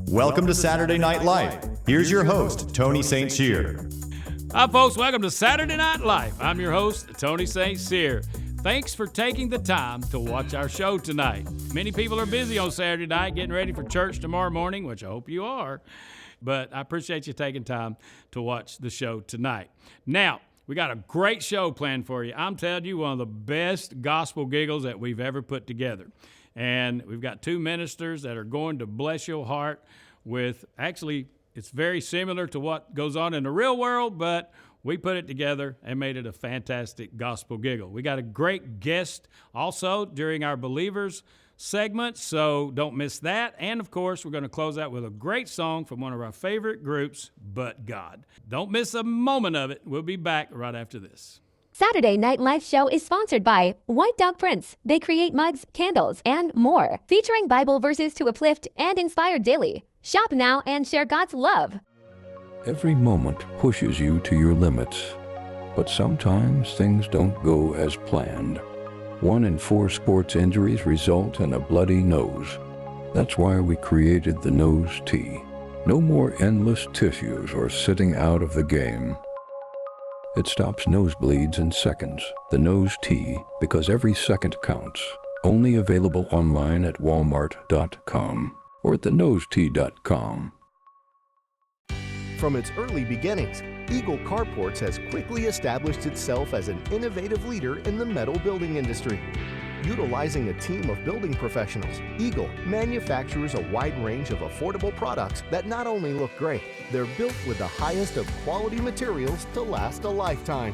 Welcome to Saturday Night Life. Here's your host, Tony StCyr. Hi, folks. Welcome to Saturday Night Life. I'm your host, Tony StCyr. Thanks for taking the time to watch our show tonight. Many people are busy on Saturday night getting ready for church tomorrow morning, which I hope you are. But I appreciate you taking time to watch the show tonight. Now, we got a great show planned for you. I'm telling you, one of the best gospel giggles that we've ever put together. And we've got two ministers that are going to bless your heart with, actually, it's very similar to what goes on in the real world, but we put it together and made it a fantastic gospel giggle. We got a great guest also during our Believers segment, so don't miss that. And, of course, we're going to close out with a great song from one of our favorite groups, But God. Don't miss a moment of it. We'll be back right after this. Saturday Night Live show is sponsored by White Dog Prints. They create mugs, candles, and more, featuring Bible verses to uplift and inspire daily. Shop now and share God's love. Every moment pushes you to your limits, but sometimes things don't go as planned. 1 in 4 sports injuries result in a bloody nose. That's why we created the Nose T. No more endless tissues or sitting out of the game. It stops nosebleeds in seconds. The Nose T, because every second counts. Only available online at walmart.com or at thenosett.com. From its early beginnings, Eagle Carports has quickly established itself as an innovative leader in the metal building industry. Utilizing a team of building professionals, Eagle manufactures a wide range of affordable products that not only look great, they're built with the highest of quality materials to last a lifetime.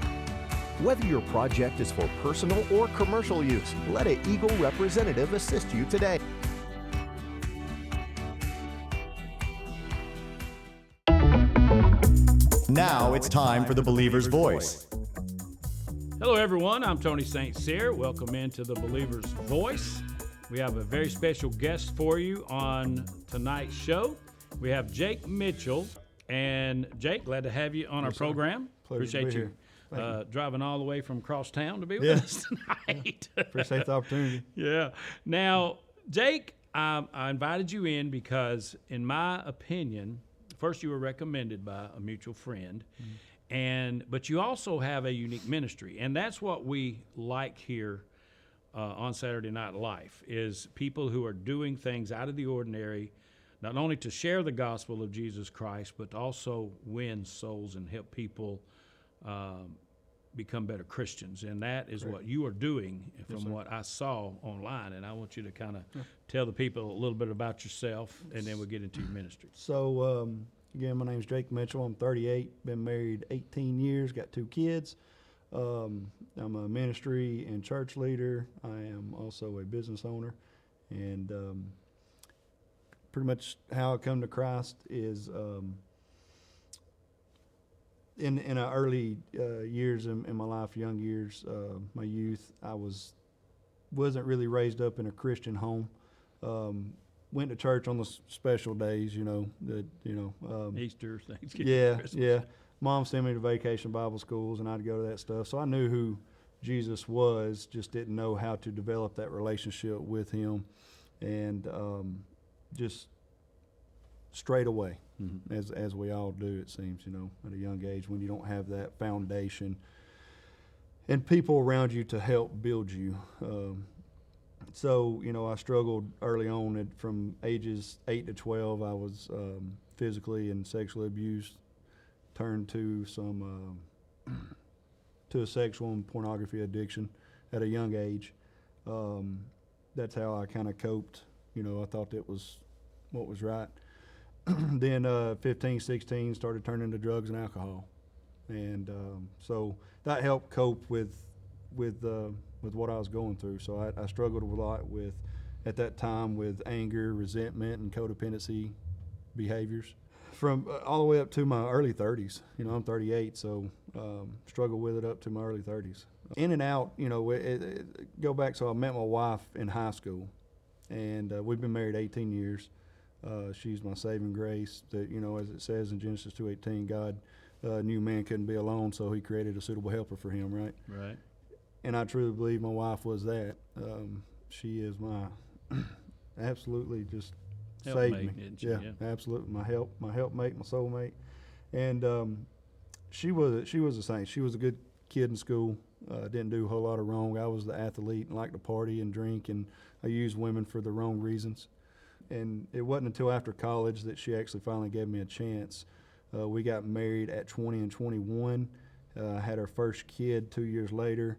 Whether your project is for personal or commercial use, let an Eagle representative assist you today. Now it's time for the Believer's Voice. Hello, everyone. I'm Tony StCyr. Welcome into the Believer's Voice. We have a very special guest for you on tonight's show. We have Jake Mitchell. And Jake, glad to have you on our program. Pleasure Appreciate to be you here. driving all the way from across town to be with us tonight. Appreciate the opportunity. Yeah. Now, Jake, I invited you in because, in my opinion, first you were recommended by a mutual friend, but you also have a unique ministry, and that's what we like here on Saturday Night Life, is people who are doing things out of the ordinary, not only to share the gospel of Jesus Christ, but to also win souls and help people become better Christians. And that is what you are doing from what I saw online. And I want you to kind of tell the people a little bit about yourself, and then we'll get into your ministry. So, again, my name's Jake Mitchell. I'm 38, been married 18 years, got 2 kids. I'm a ministry and church leader. I am also a business owner. And pretty much how I come to Christ is in our early years in my life, young years, my youth, I wasn't really raised up in a Christian home. Went to church on the special days, Easter, Thanksgiving, yeah, Christmas. yeah. Mom sent me to vacation Bible schools, and I'd go to that stuff. So I knew who Jesus was, just didn't know how to develop that relationship with him, and just straight away, as we all do, it seems, at a young age, when you don't have that foundation and people around you to help build you. So, I struggled early on from ages 8 to 12. I was physically and sexually abused, turned to to a sexual and pornography addiction at a young age. That's how I kind of coped. I thought that was what was right. Then 15, 16, started turning to drugs and alcohol. And so that helped cope with what I was going through. So I struggled a lot at that time with anger, resentment, and codependency behaviors. From all the way up to my early 30s. I'm 38, so struggled with it up to my early 30s. In and out, go back, so I met my wife in high school, and we've been married 18 years. She's my saving grace. That, as it says in Genesis 2:18, God knew man couldn't be alone, so he created a suitable helper for him, right? Right. And I truly believe my wife was that. She is my absolutely just saved Helpmate, me. didn't she? Yeah, Yeah. absolutely. My helpmate, my soulmate, and she was a saint. She was a good kid in school. Didn't do a whole lot of wrong. I was the athlete and liked to party and drink, and I used women for the wrong reasons. And it wasn't until after college that she actually finally gave me a chance. We got married at 20 and 21. Had our first kid 2 years later.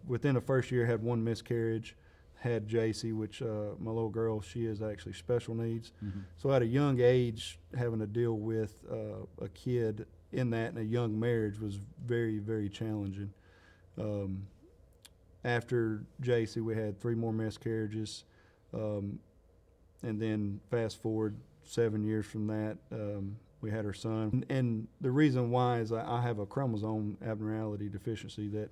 Within the first year, had one miscarriage. Had JC, which my little girl, she is actually special needs. Mm-hmm. So at a young age, having to deal with a kid in that and a young marriage was very, very challenging. After JC, we had 3 more miscarriages. And then fast forward 7 years from that, we had our son. And the reason why is I have a chromosome abnormality deficiency that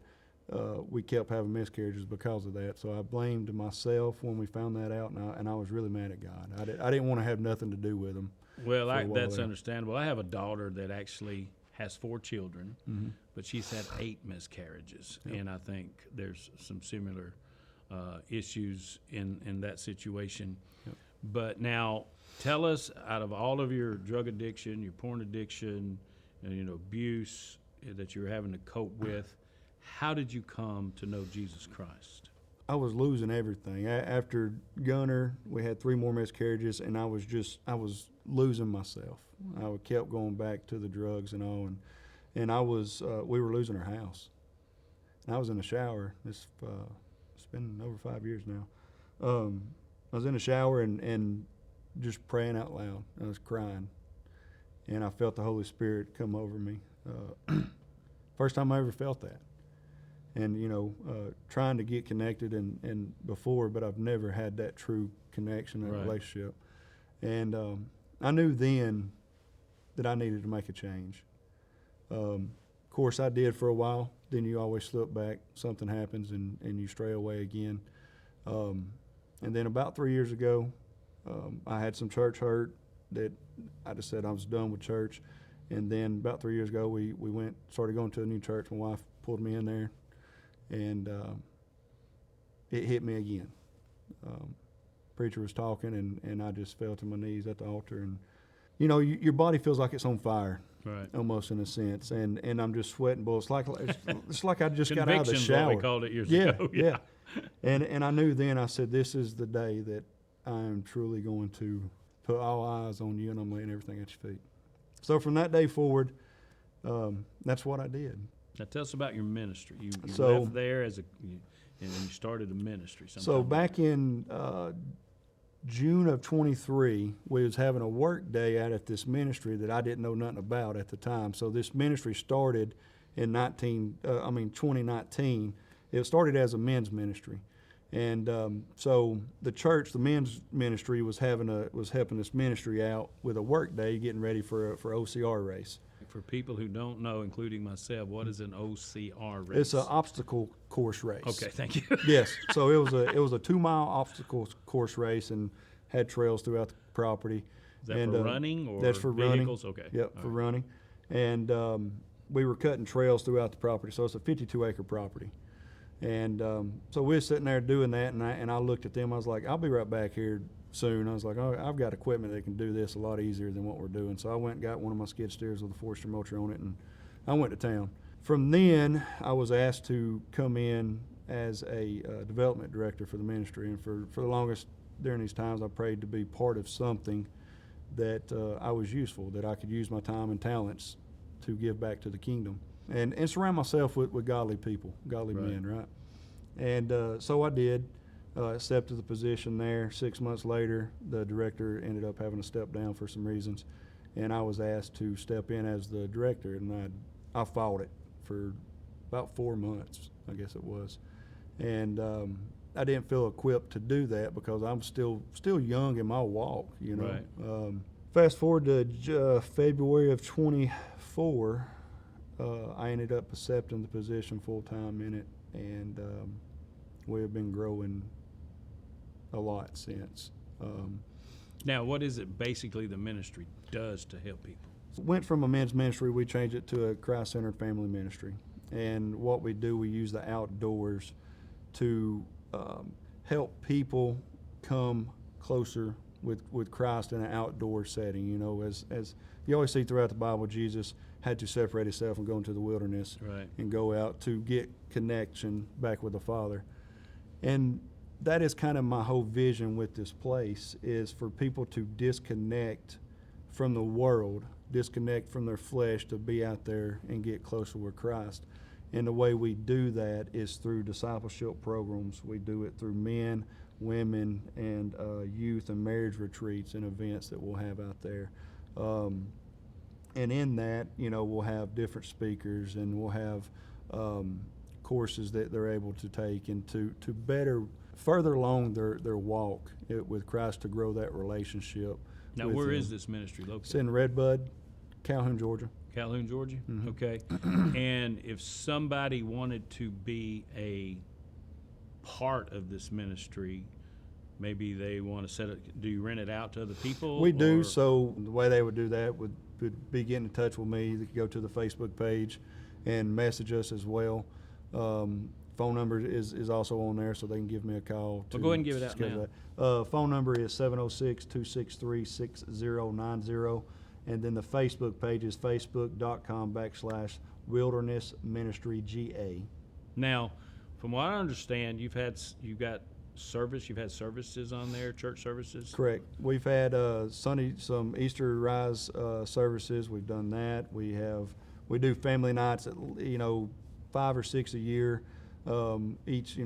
we kept having miscarriages because of that. So I blamed myself when we found that out, and I was really mad at God. I didn't want to have nothing to do with him. Well, for a while that's there. understandable. I have a daughter that actually has 4 children, Mm-hmm. but she's had 8 miscarriages, and I think there's some similar issues in that situation. Yep. But now, tell us, out of all of your drug addiction, your porn addiction, and, abuse that you're having to cope with, how did you come to know Jesus Christ? I was losing everything. After Gunner, we had 3 more miscarriages, and I was losing myself. I kept going back to the drugs and all, and we were losing our house. And I was in the shower. It's been over 5 years now. I was in the shower and just praying out loud. I was crying, and I felt the Holy Spirit come over me. First time I ever felt that. And trying to get connected and before, but I've never had that true connection and Right. relationship. And I knew then that I needed to make a change. Of course, I did for a while. Then you always slip back. Something happens, and you stray away again. And then about 3 years ago, I had some church hurt that I just said I was done with church. And then about 3 years ago, we started going to a new church. My wife pulled me in there. And it hit me again. Preacher was talking, and I just fell to my knees at the altar. And, your body feels like it's on fire, Right. almost in a sense. And I'm just sweating bullets. It's like I just got out of the Conviction's shower. what we called it years Yeah, ago. yeah. And I knew then, I said, this is the day that I am truly going to put all eyes on you, and I'm laying everything at your feet. So from that day forward, that's what I did. Now tell us about your ministry. You So- left there and then you started a ministry. So sometime back in June of 23, we was having a work day out at this ministry that I didn't know nothing about at the time. So this ministry started in 2019. It started as a men's ministry. And so the church, the men's ministry, was helping this ministry out with a work day, getting ready for OCR race. For people who don't know, including myself, what is an OCR race? It's an obstacle course race. Okay, thank you. Yes. So it was a 2-mile obstacle course race and had trails throughout the property. Is that And, for running or that's for vehicles? running. Okay. Yep, All for right. running. And we were cutting trails throughout the property. So it's a 52-acre property. And so we were sitting there doing that, and I looked at them. I was like, I'll be right back here soon. I was like, oh, I've got equipment that can do this a lot easier than what we're doing. So I went and got one of my skid steers with a Forester motor on it, and I went to town. From then, I was asked to come in as a development director for the ministry. And for the longest during these times, I prayed to be part of something that I was useful, that I could use my time and talents to give back to the kingdom. And surround myself with godly people, godly Right. men, right? And so I did. Accepted the position there. 6 months later, the director ended up having to step down for some reasons, and I was asked to step in as the director, and I fought it for about 4 months, I guess it was. And I didn't feel equipped to do that because I'm still young in my walk, Right. Fast forward to February of 24, I ended up accepting the position full-time in it, and we have been growing a lot since. Now, what is it basically the ministry does to help people? Went from a men's ministry, we changed it to a Christ-centered family ministry. And what we do, we use the outdoors to help people come closer with Christ in an outdoor setting. You know, as you always see throughout the Bible, Jesus had to separate himself and go into the wilderness and go out to get connection back with the Father. And that is kind of my whole vision with this place, is for people to disconnect from the world, disconnect from their flesh, to be out there and get closer with Christ. And the way we do that is through discipleship programs. We do it through men, women, and youth and marriage retreats and events that we'll have out there. And in that, you know, we'll have different speakers, and we'll have courses that they're able to take, and to better further along their walk with Christ, to grow that relationship. Now, where is this ministry located? It's in Redbud, Calhoun, Georgia. Calhoun, Georgia? Mm-hmm. Okay. And if somebody wanted to be a part of this ministry, maybe they want to set it, do you rent it out to other people? We do. So the way they would do that would be getting in touch with me. They could go to the Facebook page and message us as well. Phone number is also on there, so they can give me a call. Well, go ahead and give it out now. Phone number is 706-263-6090. And then the Facebook page is facebook.com/Wilderness Ministry GA. Now, from what I understand, you've had services on there, church services? Correct. We've had some Easter Rise services. We've done that. We do family nights, 5 or 6 a year, each,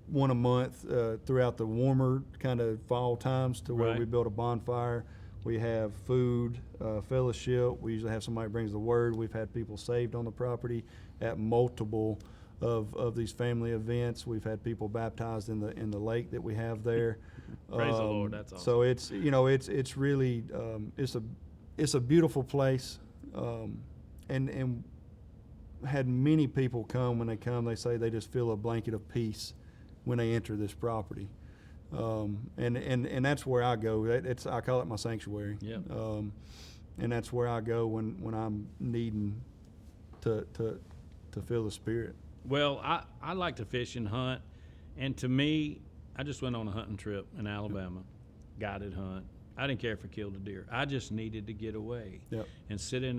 one a month throughout the warmer kind of fall times, to where we build a bonfire. We have food, fellowship. We usually have somebody brings the word. We've had people saved on the property at multiple of these family events. We've had people baptized in the lake that we have there. Praise the Lord, that's awesome. So it's really it's a beautiful place, and had many people come. When they come, they say they just feel a blanket of peace when they enter this property. And that's where I go. I call it my sanctuary. Yeah. And that's where I go when I'm needing to feel the Spirit. Well, I like to fish and hunt, and to me, I just went on a hunting trip in Alabama, guided hunt. I didn't care if I killed a deer. I just needed to get away and sit in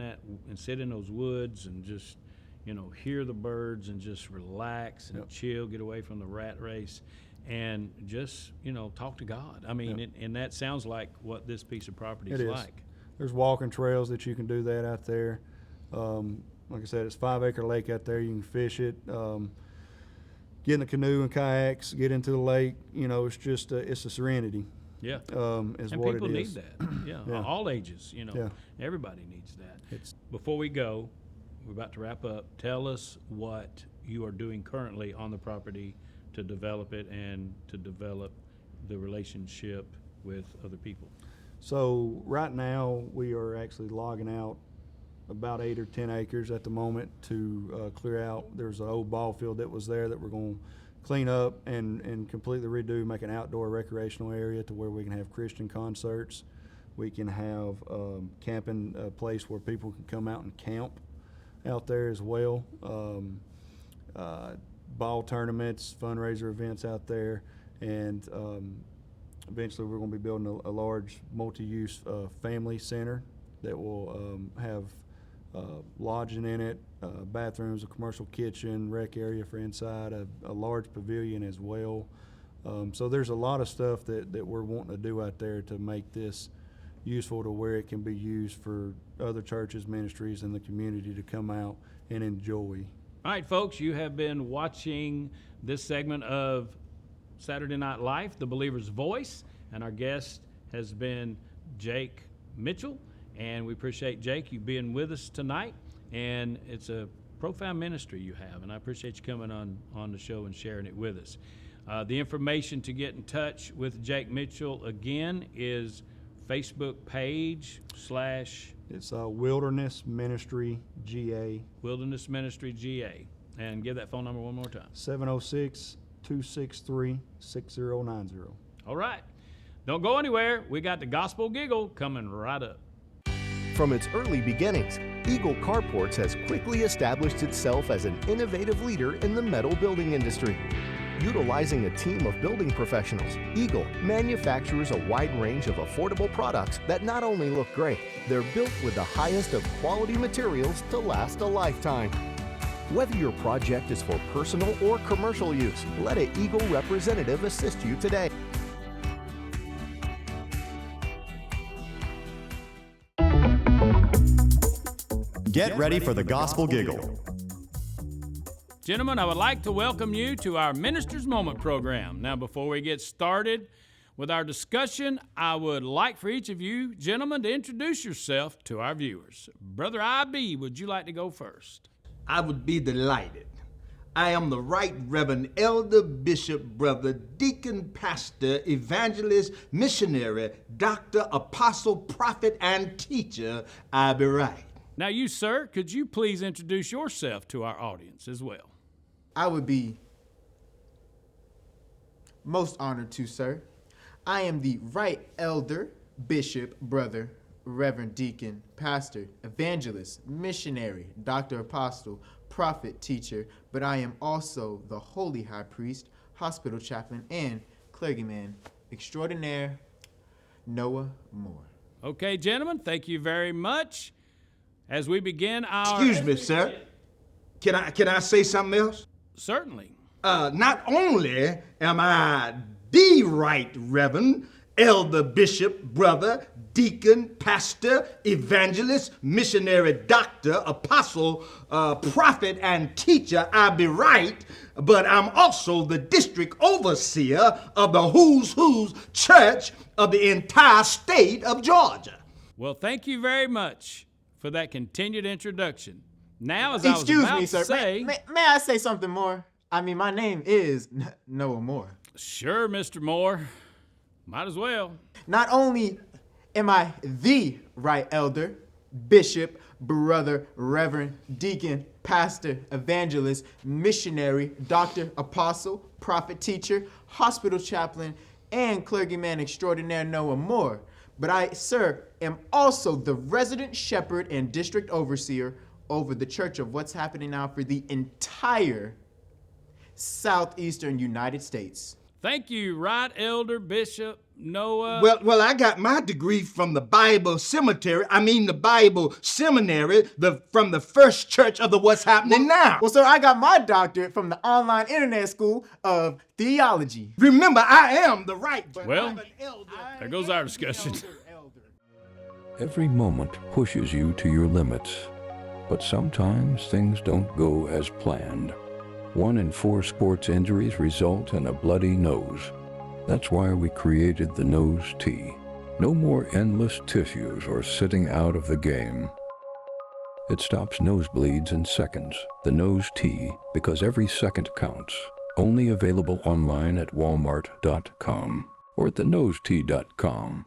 those woods and just, hear the birds and just relax and chill, get away from the rat race, and just, talk to God. I mean, and that sounds like what this piece of property is like. There's walking trails that you can do that out there. Like I said, it's 5-acre lake out there. You can fish it, get in the canoe and kayaks, get into the lake. It's just it's a serenity. Yeah. Is and what people it need is. that. Yeah. All ages. Everybody needs that. Before we go, we're about to wrap up. Tell us what you are doing currently on the property to develop it and to develop the relationship with other people. So right now we are actually logging out about 8 or 10 acres at the moment to clear out. There's an old ball field that was there that we're going to clean up and completely redo, make an outdoor recreational area to where we can have Christian concerts. We can have camping, a place where people can come out and camp out there as well. Ball tournaments, fundraiser events out there, and eventually we're going to be building a large multi-use family center that will have lodging in it, bathrooms, a commercial kitchen, rec area for inside, a large pavilion as well. So there's a lot of stuff that we're wanting to do out there to make this useful, to where it can be used for other churches, ministries, and the community to come out and enjoy. All right, folks, you have been watching this segment of Saturday Night Life, The Believer's Voice, and our guest has been Jake Mitchell, and we appreciate, Jake, you being with us tonight, and it's a profound ministry you have, and I appreciate you coming on the show and sharing it with us. The information to get in touch with Jake Mitchell, again, is Facebook page / It's Wilderness Ministry GA. Wilderness Ministry GA. And give that phone number one more time. 706-263-6090. All right. Don't go anywhere. We got the Gospel Giggle coming right up. From its early beginnings, Eagle Carports has quickly established itself as an innovative leader in the metal building industry. Utilizing a team of building professionals, Eagle manufactures a wide range of affordable products that not only look great, they're built with the highest of quality materials to last a lifetime. Whether your project is for personal or commercial use, let an Eagle representative assist you today. Get ready for the gospel giggle. Gentlemen, I would like to welcome you to our Minister's Moment program. Now, before we get started with our discussion, I would like for each of you gentlemen to introduce yourself to our viewers. Brother IB, would you like to go first? I would be delighted. I am the Right Reverend Elder Bishop Brother Deacon Pastor Evangelist Missionary Dr. Apostle Prophet and Teacher I be right. Now you, sir, could you please introduce yourself to our audience as well? I would be most honored to, sir. I am the Right Elder Bishop Brother Reverend Deacon Pastor Evangelist Missionary Dr. Apostle Prophet Teacher, but I am also the Holy High Priest, Hospital Chaplain, and Clergyman Extraordinaire Noah Moore. Okay, gentlemen, thank you very much. As we begin our... Excuse me, sir. Can I say something else? Certainly. Not only am I the Right Reverend Elder Bishop Brother Deacon Pastor Evangelist Missionary Doctor Apostle Prophet and Teacher I be right, but I'm also the district overseer of the Who's Church of the entire state of Georgia. Well, thank you very much for that continued introduction. Now, as Excuse I me, was sir. about to say... May I say something more? I mean, my name is Noah Moore. Sure, Mr. Moore. Might as well. Not only am I the Right Elder, Bishop, Brother, Reverend, Deacon, Pastor, Evangelist, Missionary, Doctor, Apostle, Prophet, Teacher, Hospital Chaplain, and Clergyman Extraordinaire Noah Moore, but I, sir, am also the resident shepherd and district overseer over the Church of What's Happening Now for the entire southeastern United States. Thank you, Right Elder Bishop Noah. Well, I got my degree from the Bible Seminary, from the First Church of the What's Happening Now. Well, sir, I got my doctorate from the online internet school of theology. Remember, I am the right. Well, there goes our discussion. Every moment pushes you to your limits, but sometimes things don't go as planned. 1 in 4 sports injuries result in a bloody nose. That's why we created the Nose T. No more endless tissues or sitting out of the game. It stops nosebleeds in seconds. The Nose T, because every second counts. Only available online at walmart.com or at thenosett.com.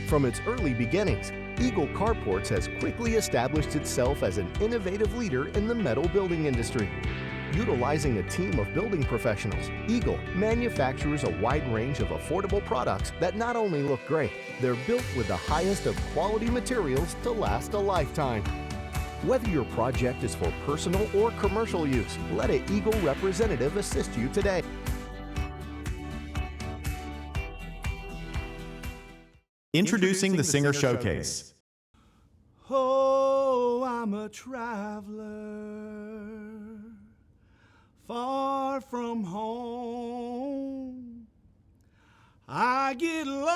From its early beginnings, Eagle Carports has quickly established itself as an innovative leader in the metal building industry. Utilizing a team of building professionals, Eagle manufactures a wide range of affordable products that not only look great, they're built with the highest of quality materials to last a lifetime. Whether your project is for personal or commercial use, let an Eagle representative assist you today. Introducing the Singer Showcase. Oh, I'm a traveler, far from home. I get lost,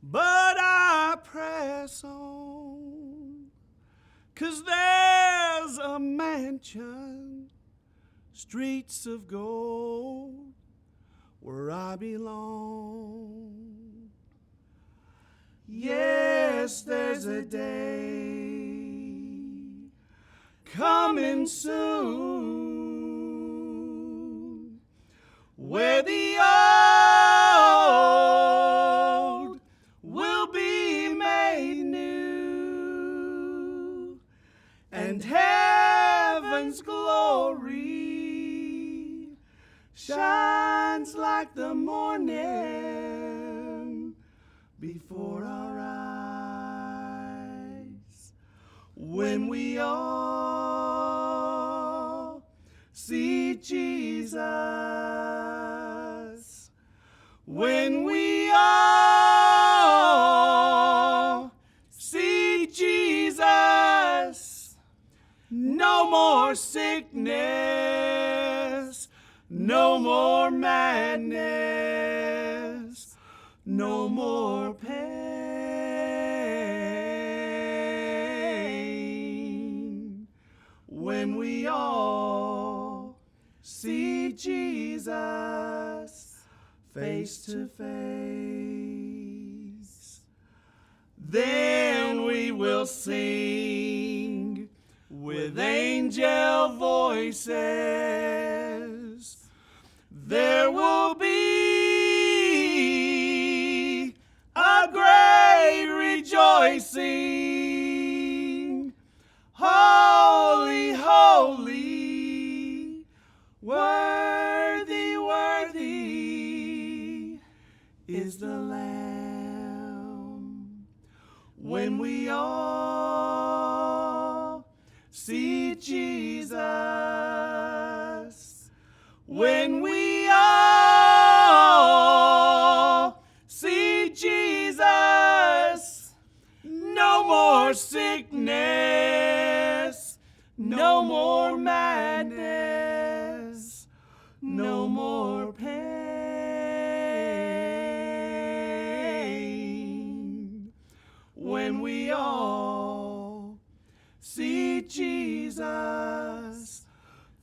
but I press on, 'cause there's a mansion, streets of gold, where I belong. Yes, there's a day coming soon where the old will be made new, and heaven's glory shines like the morning before our eyes, when we all see Jesus. When we all see Jesus, no more sickness, no more madness, no more pain. When we all see Jesus face to face, then we will sing with angel voices. There will be a great rejoicing. Holy, holy, worthy, worthy is the Lamb. When we all see Jesus, when we all see Jesus, no more sickness, no more madness, no more pain. When we all see Jesus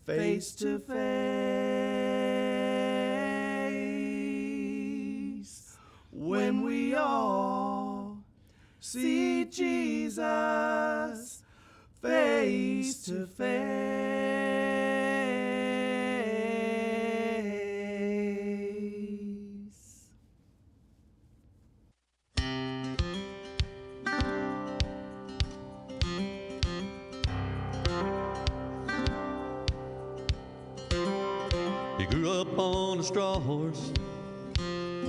face to face. When we all see Jesus face to face. He grew up on a straw horse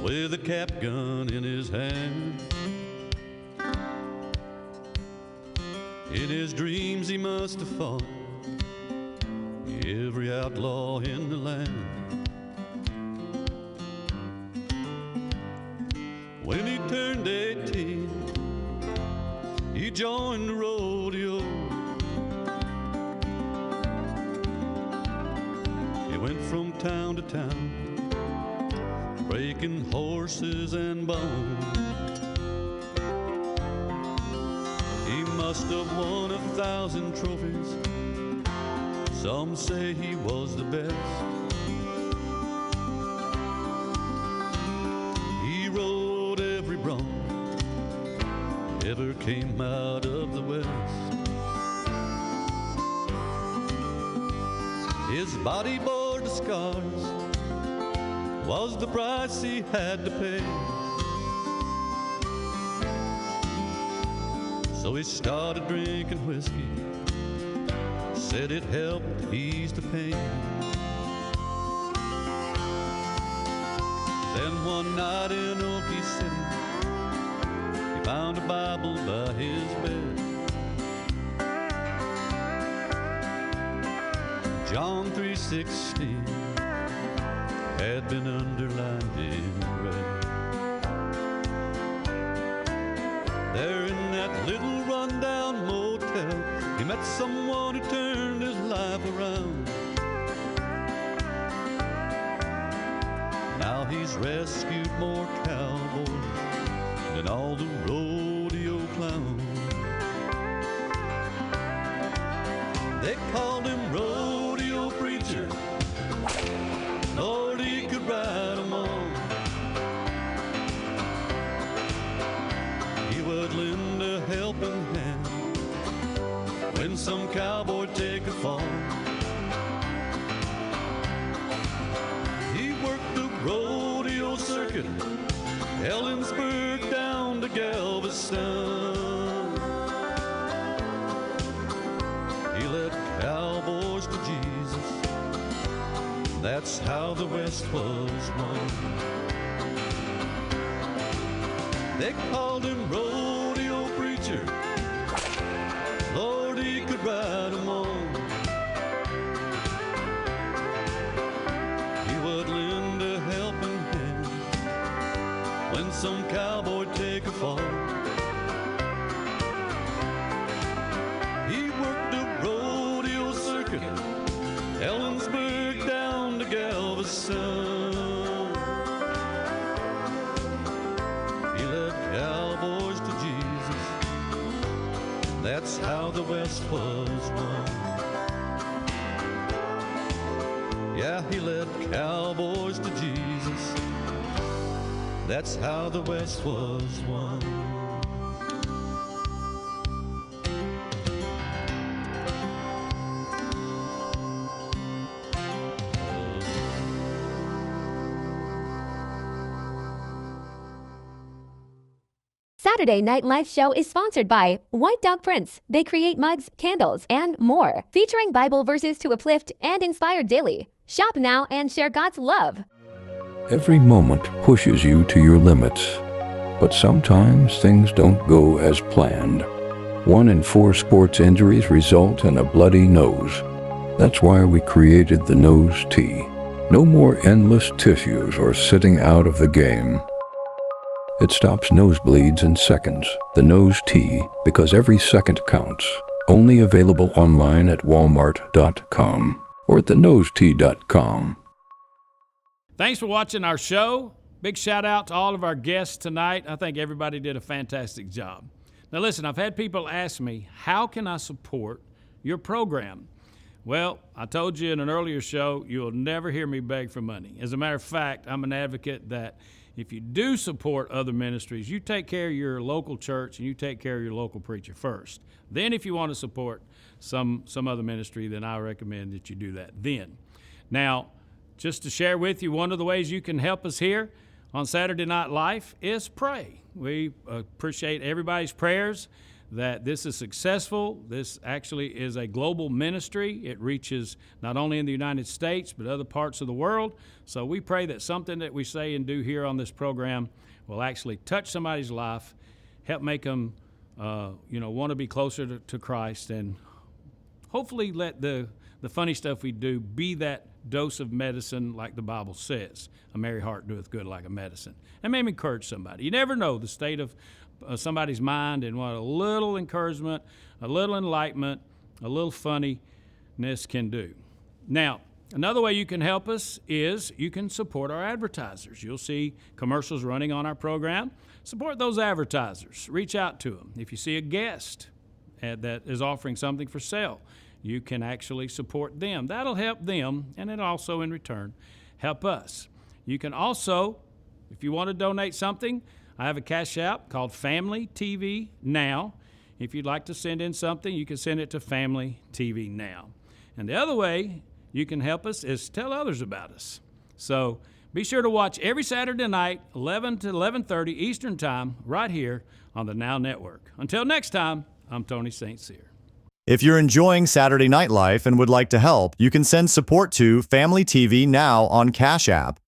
with a cap gun in his hand. In his dreams he must have fought every outlaw in the land. When he turned 18, he joined the rodeo. He went from town to town, breaking horses and bones. He must have won 1,000 trophies. Some say he was the best. He rode every bronc ever came out of the West. His body bore the scars, was the price he had to pay. So he started drinking whiskey, said it helped ease the pain. Then one night in Okie City, he found a Bible by his bed. John 3:16 had been underlined in red. There in that little rundown motel, he met someone who turned his life around. Now he's rescued more cowboys than all the rodeo clowns. They called him rodeo preacher. Lord, he could ride 'em all. He would lend a helping hand when some cowboy take a fall. He worked the rodeo circuit, Ellensburg down to Galveston. He led cowboys to Jesus. That's how the West was won. They called him rodeo preacher. Lord, he could ride 'em all. when some cowboy take a fall. He worked the rodeo circuit, Ellensburg down to Galveston. He led cowboys to Jesus. That's how the West was won. Yeah, he led cowboys to Jesus. That's how the West was won. Saturday Night Live show is sponsored by White Dog Prints. They create mugs, candles, and more, featuring Bible verses to uplift and inspire daily. Shop now and share God's love. Every moment pushes you to your limits, but sometimes things don't go as planned. 1 in 4 sports injuries result in a bloody nose. That's why we created the Nose T. No more endless tissues or sitting out of the game. It stops nosebleeds in seconds. The Nose T, because every second counts. Only available online at walmart.com or at thenosett.com. Thanks for watching our show. Big shout out to all of our guests tonight. I think everybody did a fantastic job. Now listen, I've had people ask me, how can I support your program? Well, I told you in an earlier show, you'll never hear me beg for money. As a matter of fact, I'm an advocate that if you do support other ministries, you take care of your local church and you take care of your local preacher first. Then if you want to support some other ministry, then I recommend that you do that then. Now, just to share with you, one of the ways you can help us here on Saturday Night Live is pray. We appreciate everybody's prayers that this is successful. This actually is a global ministry. It reaches not only in the United States, but other parts of the world. So we pray that something that we say and do here on this program will actually touch somebody's life, help make them, want to be closer to Christ, and hopefully let the funny stuff we do be that dose of medicine like the Bible says. A merry heart doeth good like a medicine. And maybe encourage somebody. You never know the state of somebody's mind, and what a little encouragement, a little enlightenment, a little funniness can do. Now, another way you can help us is you can support our advertisers. You'll see commercials running on our program. Support those advertisers. Reach out to them. If you see a guest that is offering something for sale, you can actually support them. That'll help them, and it'll also, in return, help us. You can also, if you want to donate something, I have a cash app called Family TV Now. If you'd like to send in something, you can send it to Family TV Now. And the other way you can help us is tell others about us. So be sure to watch every Saturday night, 11 to 11:30 Eastern Time, right here on the Now Network. Until next time, I'm Tony StCyr. If you're enjoying Saturday Night Life and would like to help, you can send support to Family TV Now on Cash App.